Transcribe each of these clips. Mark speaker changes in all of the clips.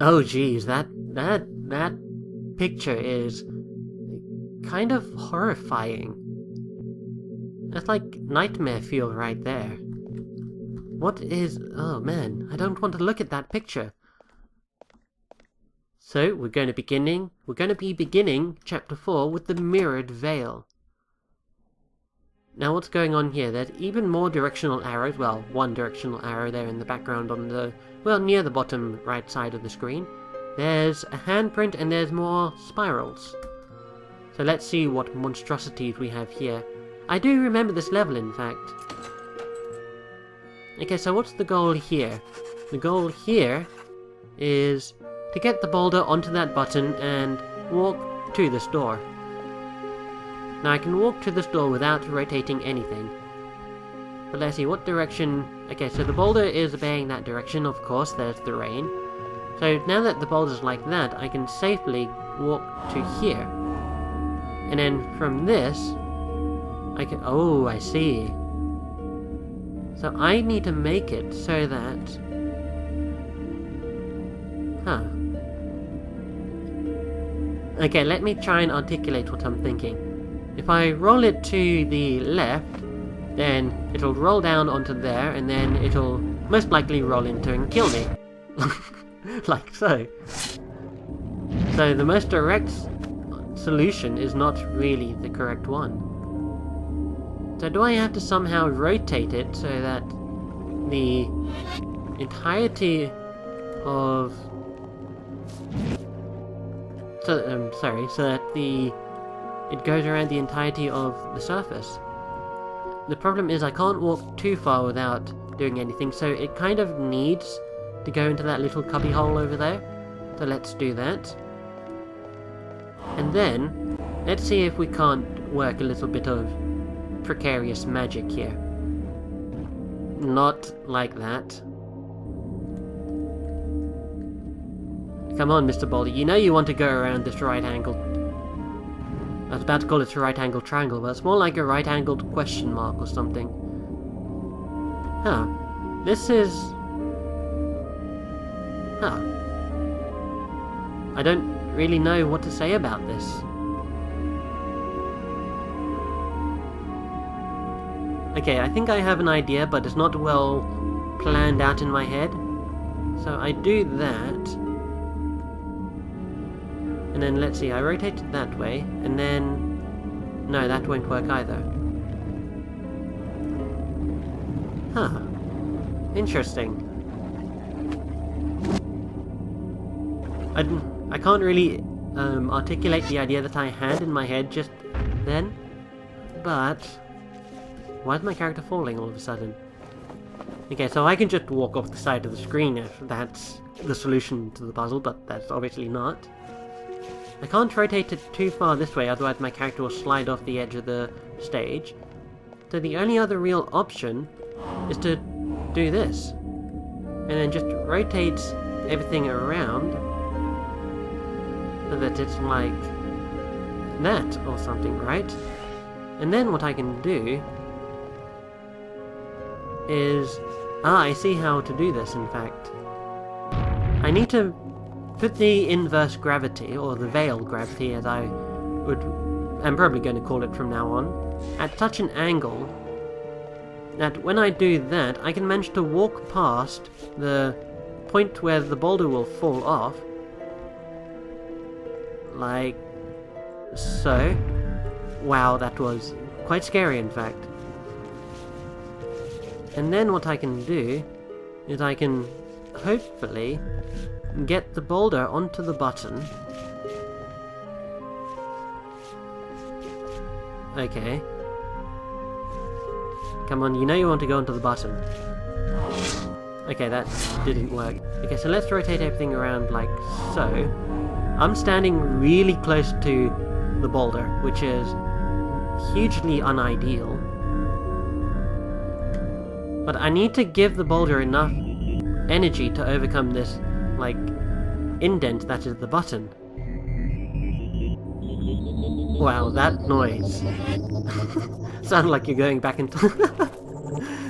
Speaker 1: Oh geez, that picture is kind of horrifying. That's like nightmare fuel right there. What is... oh man, I don't want to look at that picture. So, we're going to be beginning Chapter 4 with the Mirrored Veil. Now what's going on here? There's even more directional arrows, well, one directional arrow there in the background on the... well, near the bottom right side of the screen. There's a handprint and there's more spirals. So let's see what monstrosities we have here. I do remember this level, in fact. Okay, so what's the goal here? The goal here is to get the boulder onto that button and walk to this door. Now I can walk to this door without rotating anything. But let's see, what direction... okay, so the boulder is obeying that direction, of course, there's the rain. So now that the boulder's like that, I can safely walk to here. And then from this, I can... oh, I see. So I need to make it so that... huh. Okay, let me try and articulate what I'm thinking. If I roll it to the left, then it'll roll down onto there, and then it'll most likely roll into and kill me. Like so. So the most direct solution is not really the correct one. So do I have to somehow rotate it so that the entirety of... so that it goes around the entirety of the surface. The problem is I can't walk too far without doing anything, so it kind of needs to go into that little cubby hole over there. So let's do that. And then, let's see if we can't work a little bit of precarious magic here. Not like that. Come on, Mr. Boulder, you know you want to go around this right angle. I was about to call it a right-angle triangle, but it's more like a right-angled question mark or something. Huh. This is... huh. I don't really know what to say about this. Okay, I think I have an idea, but it's not well planned out in my head. So I do that. And then, let's see, I rotate it that way, and then... no, that won't work either. Huh. Interesting. I can't really articulate the idea that I had in my head just then, but... why is my character falling all of a sudden? Okay, so I can just walk off the side of the screen if that's the solution to the puzzle, but that's obviously not. I can't rotate it too far this way, otherwise my character will slide off the edge of the stage. So the only other real option is to do this. And then just rotate everything around so that it's like that or something, right? And then what I can do is... I see how to do this, in fact. I need to put the inverse gravity, or the veil gravity as I'm probably going to call it from now on, at such an angle that when I do that, I can manage to walk past the point where the boulder will fall off, like so. Wow, that was quite scary, in fact. And then what I can do is I can hopefully get the boulder onto the button. Okay. Come on, you know you want to go onto the button. Okay, that didn't work. Okay, so let's rotate everything around like so. I'm standing really close to the boulder, which is hugely unideal. But I need to give the boulder enough energy to overcome this, like, indent that is the button. Wow, that noise. Sounded like you're going back in time.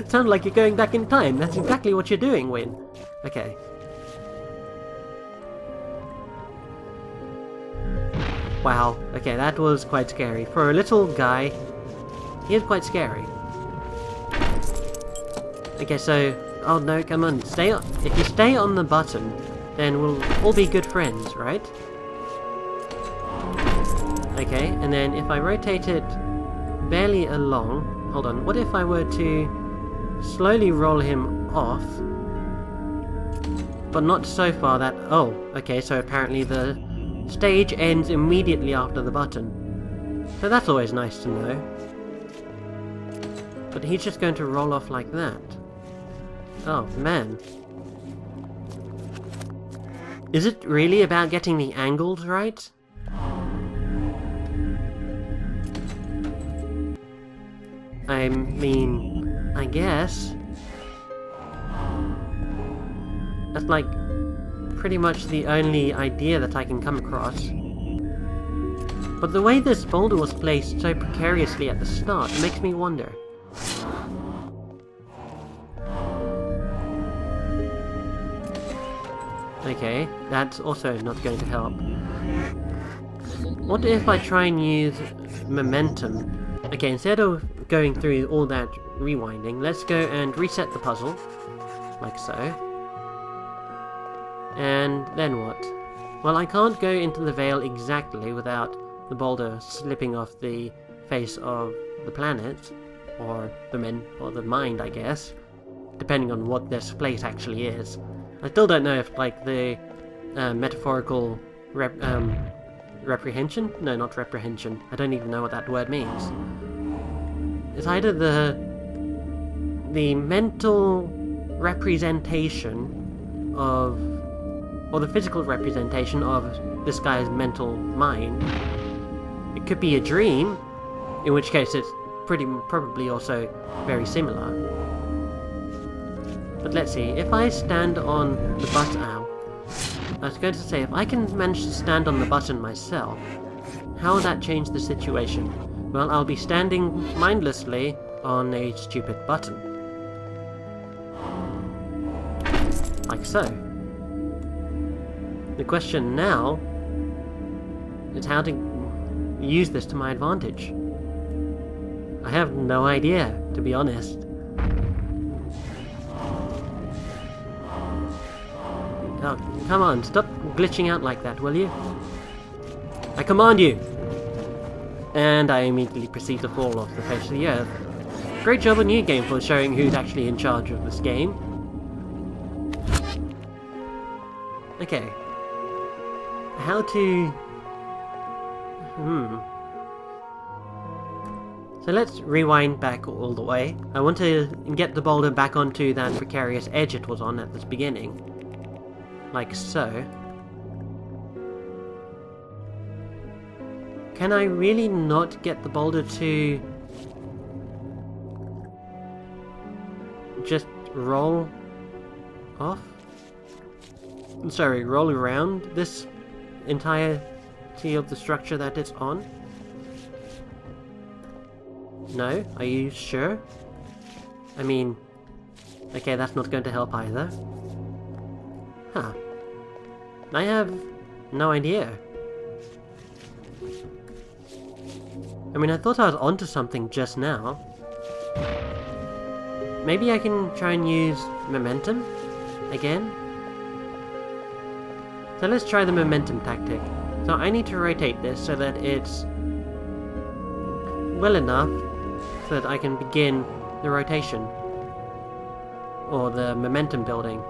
Speaker 1: Sounded like you're going back in time. That's exactly what you're doing, Wynn. Okay. Wow, okay, that was quite scary. For a little guy, he is quite scary. Okay, so... Oh no, come on, stay on... If you stay on the button, then we'll all be good friends, right? Okay, and then if I rotate it barely along... Hold on, what if I were to slowly roll him off? But not so far that... Oh, okay, so apparently the stage ends immediately after the button. So that's always nice to know. But he's just going to roll off like that. Oh, man. Is it really about getting the angles right? I mean, I guess. That's like pretty much the only idea that I can come across. But the way this boulder was placed so precariously at the start makes me wonder. Okay, that's also not going to help. What if I try and use momentum? Okay, instead of going through all that rewinding, let's go and reset the puzzle. Like so. And then what? Well, I can't go into the veil exactly without the boulder slipping off the face of the planet. Or the mind, I guess. Depending on what this place actually is. I still don't know if, like, the metaphorical reprehension? No, not reprehension. I don't even know what that word means. It's either the mental representation of, or the physical representation of this guy's mental mind. It could be a dream, in which case it's probably also very similar. But let's see, if I stand on the button... Ow. I was going to say, if I can manage to stand on the button myself, how will that change the situation? Well, I'll be standing mindlessly on a stupid button. Like so. The question now is how to use this to my advantage. I have no idea, to be honest. Oh, come on, stop glitching out like that, will you? I command you! And I immediately proceed to fall off the face of the earth. Great job on you, game, for showing who's actually in charge of this game. Okay. How to... So let's rewind back all the way. I want to get the boulder back onto that precarious edge it was on at the beginning. Like so. Can I really not get the boulder to just roll off? Sorry, roll around this entirety of the structure that it's on? No? Are you sure? I mean... Okay, that's not going to help either. Huh. I have no idea. I mean, I thought I was onto something just now. Maybe I can try and use momentum again? So let's try the momentum tactic. So I need to rotate this so that it's well enough so that I can begin the rotation. Or the momentum building.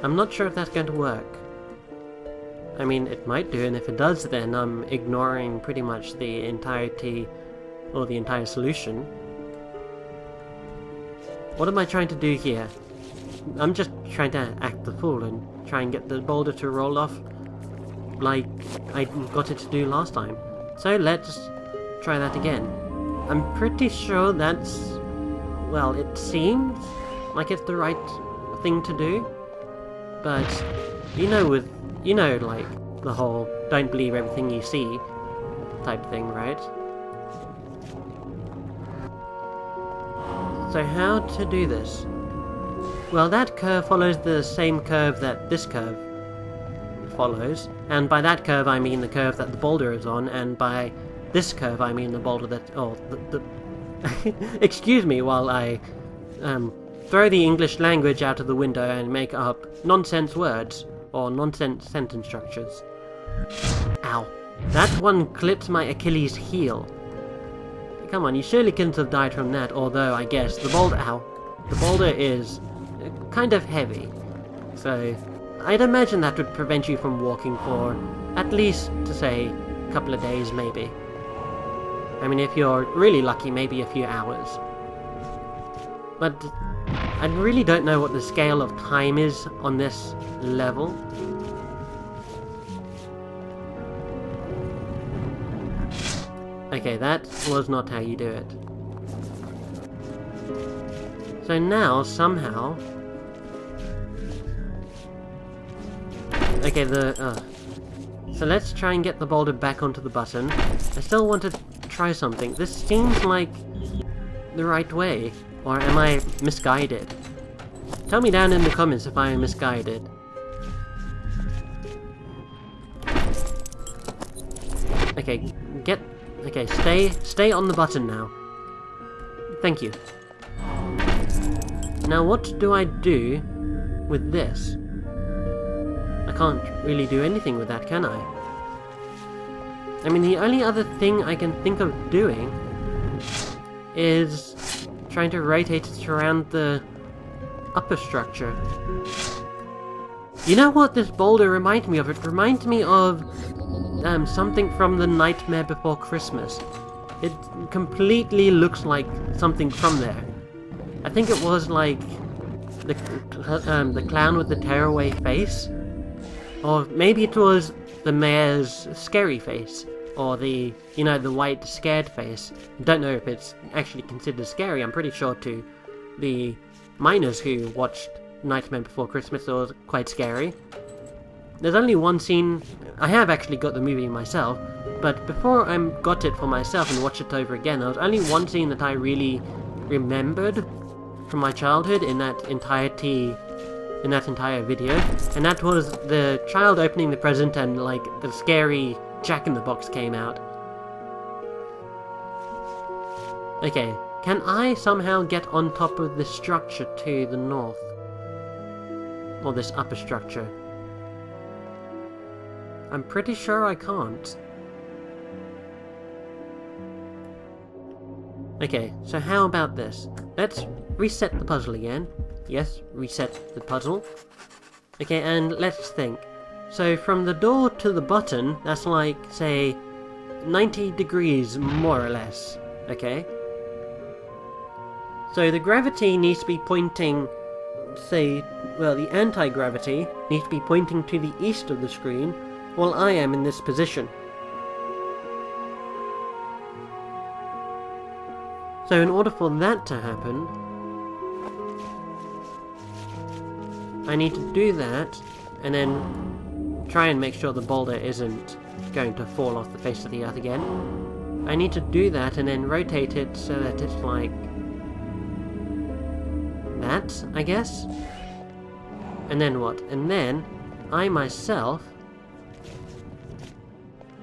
Speaker 1: I'm not sure if that's going to work. I mean, it might do, and if it does, then I'm ignoring pretty much the entirety, or the entire solution. What am I trying to do here? I'm just trying to act the fool and try and get the boulder to roll off like I got it to do last time. So let's try that again. I'm pretty sure that's... well, it seems like it's the right thing to do. But, like, the whole don't believe everything you see type thing, right? So how to do this? Well, that curve follows the same curve that this curve follows, and by that curve I mean the curve that the boulder is on, and by this curve I mean the boulder that... oh, the excuse me while I throw the English language out of the window and make up nonsense words, or nonsense sentence structures. Ow. That one clipped my Achilles heel. Come on, you surely couldn't have died from that, although I guess the boulder... ow. The boulder is kind of heavy, so I'd imagine that would prevent you from walking for at least, to say, a couple of days maybe. I mean, if you're really lucky, maybe a few hours. But I really don't know what the scale of time is on this level. Okay, that was not how you do it. So now, somehow... okay, so let's try and get the boulder back onto the button. I still want to try something. This seems like the right way. Or am I misguided? Tell me down in the comments if I am misguided. Okay, stay on the button now. Thank you. Now what do I do with this? I can't really do anything with that, can I? I mean, the only other thing I can think of doing is trying to rotate it around the upper structure. You know what this boulder reminds me of? It reminds me of something from The Nightmare Before Christmas. It completely looks like something from there. I think it was like the clown with the tearaway face, or maybe it was the mayor's scary face, or the white scared face. Don't know if it's actually considered scary. I'm pretty sure to the miners who watched Nightmare Before Christmas it was quite scary. There's only one scene. I have actually got the movie myself, but before I got it for myself and watched it over again, there was only one scene that I really remembered from my childhood in that entire video, and that was the child opening the present and like the scary Jack-in-the-Box came out. Okay, can I somehow get on top of this structure to the north? Or this upper structure? I'm pretty sure I can't. Okay, so how about this? Let's reset the puzzle again. Yes, reset the puzzle. Okay, and let's think. So from the door to the button, that's like, say, 90 degrees, more or less. Okay? So the gravity needs to be pointing, say, well, the anti-gravity needs to be pointing to the east of the screen, while I am in this position. So in order for that to happen, I need to do that, and then try and make sure the boulder isn't going to fall off the face of the earth again. I need to do that and then rotate it so that it's like that, I guess? And then what? And then I myself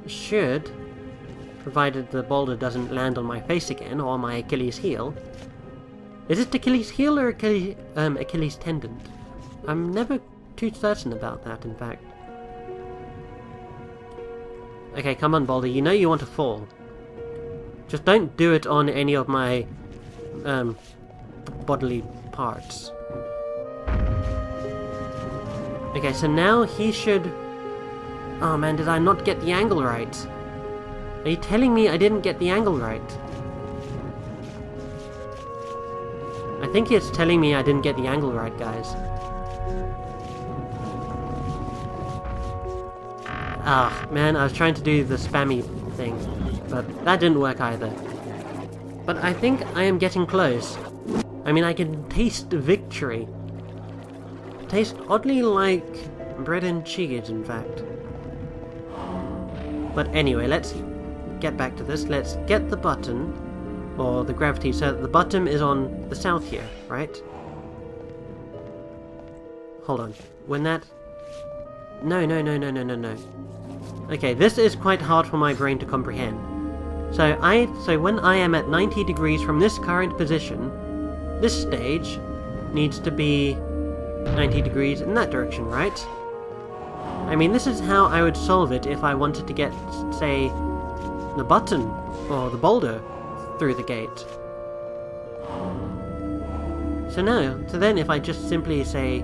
Speaker 1: should, provided the boulder doesn't land on my face again, or my Achilles heel. Is it Achilles heel or Achilles tendon? I'm never too certain about that, in fact. Okay, come on, boulder, you know you want to fall. Just don't do it on any of my bodily parts. Okay, so now he should... oh man, did I not get the angle right? Are you telling me I didn't get the angle right? I think it's telling me I didn't get the angle right, guys. Ah, man, I was trying to do the spammy thing, but that didn't work either. But I think I am getting close. I mean, I can taste victory. Tastes oddly like bread and cheese, in fact. But anyway, let's get back to this. Let's get the button, or the gravity, so that the button is on the south here, right? hold on. When that... No, no, no, no, no, no, no. Okay, this is quite hard for my brain to comprehend. So when I am at 90 degrees from this current position, this stage needs to be 90 degrees in that direction, right? I mean, this is how I would solve it if I wanted to get, say, the button or the boulder through the gate. So then if I just simply say,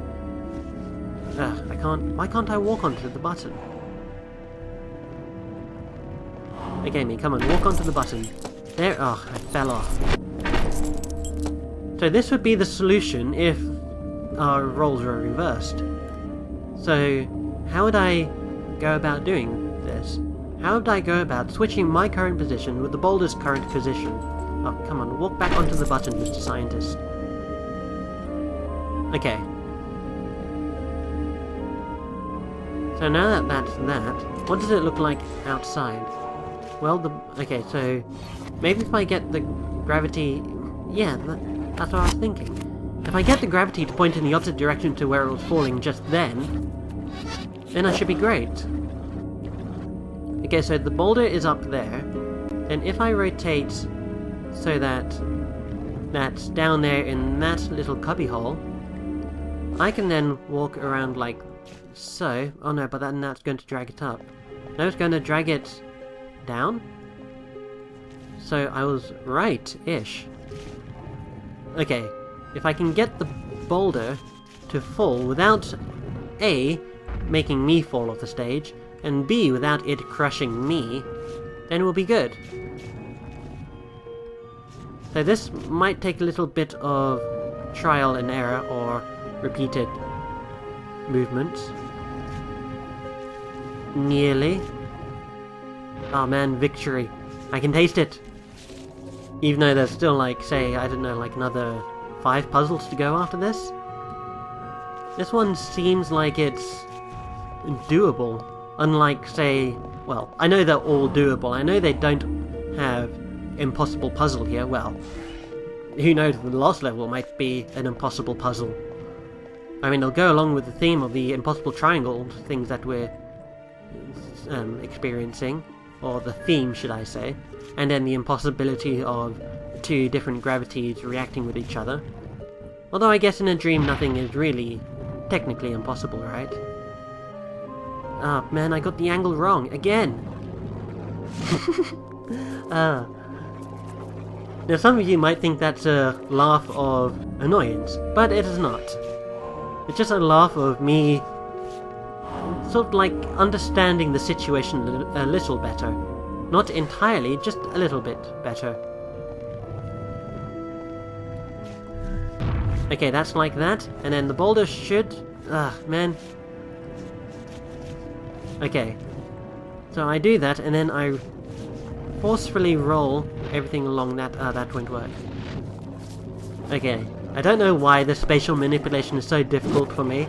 Speaker 1: why can't I walk onto the button? Okay, come on, walk onto the button. There, I fell off. So this would be the solution if our roles were reversed. So, how would I go about doing this? How would I go about switching my current position with the boulder's current position? Oh, come on, walk back onto the button, Mr. Scientist. Okay. So now that that's that, what does it look like outside? Well, okay, so maybe if I get the gravity... Yeah, that's what I was thinking. If I get the gravity to point in the opposite direction to where it was falling just then I should be great. Okay, so the boulder is up there, and if I rotate so that that's down there in that little cubbyhole, I can then walk around like so. Oh no, but then that's going to drag it up. No, it's going to drag it down? So I was right-ish. Okay, if I can get the boulder to fall without A, making me fall off the stage, and B, without it crushing me, then we'll be good. So this might take a little bit of trial and error, or repeated movements. Nearly. Oh man, victory. I can taste it! Even though there's still like, say, I don't know, like another 5 puzzles to go after this. This one seems like it's doable. Unlike, say, well, I know they're all doable. I know they don't have impossible puzzle here. Well, who knows, the last level might be an impossible puzzle. I mean, they'll go along with the theme of the impossible triangle things that we're experiencing. Or the theme, should I say. And then the impossibility of 2 different gravities reacting with each other. Although I guess in a dream nothing is really technically impossible, right? Ah, man, I got the angle wrong, again! Now some of you might think that's a laugh of annoyance, but it is not. It's just a laugh of me sort of like understanding the situation a little better. Not entirely, just a little bit better. Okay, that's like that, and then the boulder should... man. Okay. So I do that, and then I forcefully roll everything along that... that won't work. Okay. I don't know why the spatial manipulation is so difficult for me.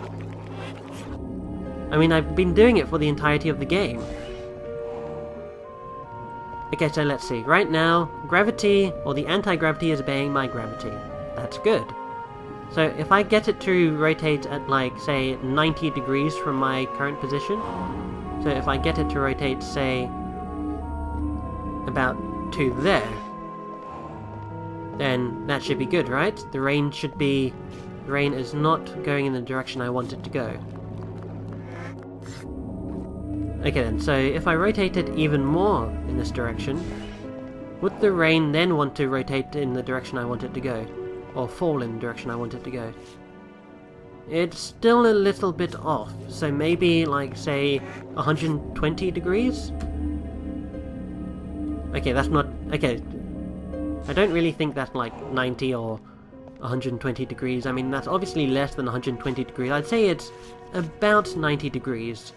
Speaker 1: I mean, I've been doing it for the entirety of the game. Okay, so let's see. Right now, gravity, or the anti-gravity, is obeying my gravity. That's good. So if I get it to rotate at, like, say, 90 degrees from my current position, so if I get it to rotate, say, about to there, then that should be good, right? The rain is not going in the direction I want it to go. Okay then, so if I rotate it even more in this direction, would the rain then want to rotate in the direction I want it to go? Or fall in the direction I want it to go? It's still a little bit off, so maybe like, say, 120 degrees? Okay, that's not... okay. I don't really think that's like 90 or 120 degrees. I mean, that's obviously less than 120 degrees. I'd say it's about 90 degrees.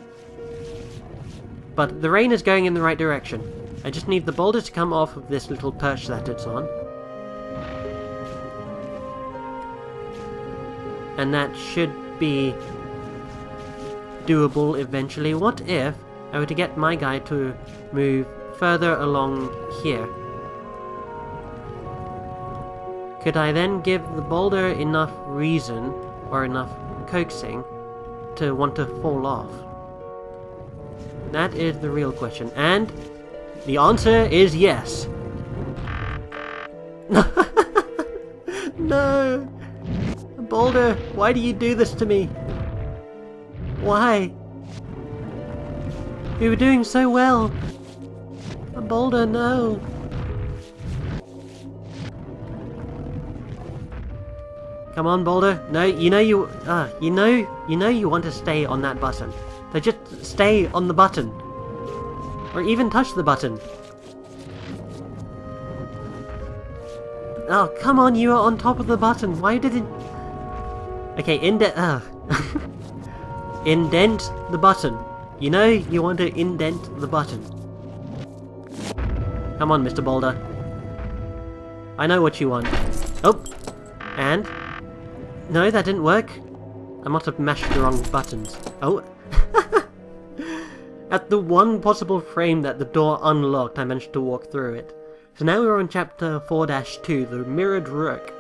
Speaker 1: But the rain is going in the right direction. I just need the boulder to come off of this little perch that it's on. And that should be doable eventually. What if I were to get my guy to move further along here? Could I then give the boulder enough reason, or enough coaxing, to want to fall off? That is the real question. And the answer is yes. No! Boulder, why do you do this to me? Why? We were doing so well. Boulder, no. Come on, Boulder. No, you know you want to stay on that button. So just stay on the button. Or even touch the button. Oh, come on, you are on top of the button. Why did it... Okay, indent the button. You know you want to indent the button. Come on, Mr. Boulder. I know what you want. Oh! And? No, that didn't work. I must have mashed the wrong buttons. Oh! At the one possible frame that the door unlocked, I managed to walk through it. So now we're on chapter 4-2, the mirrored wrack.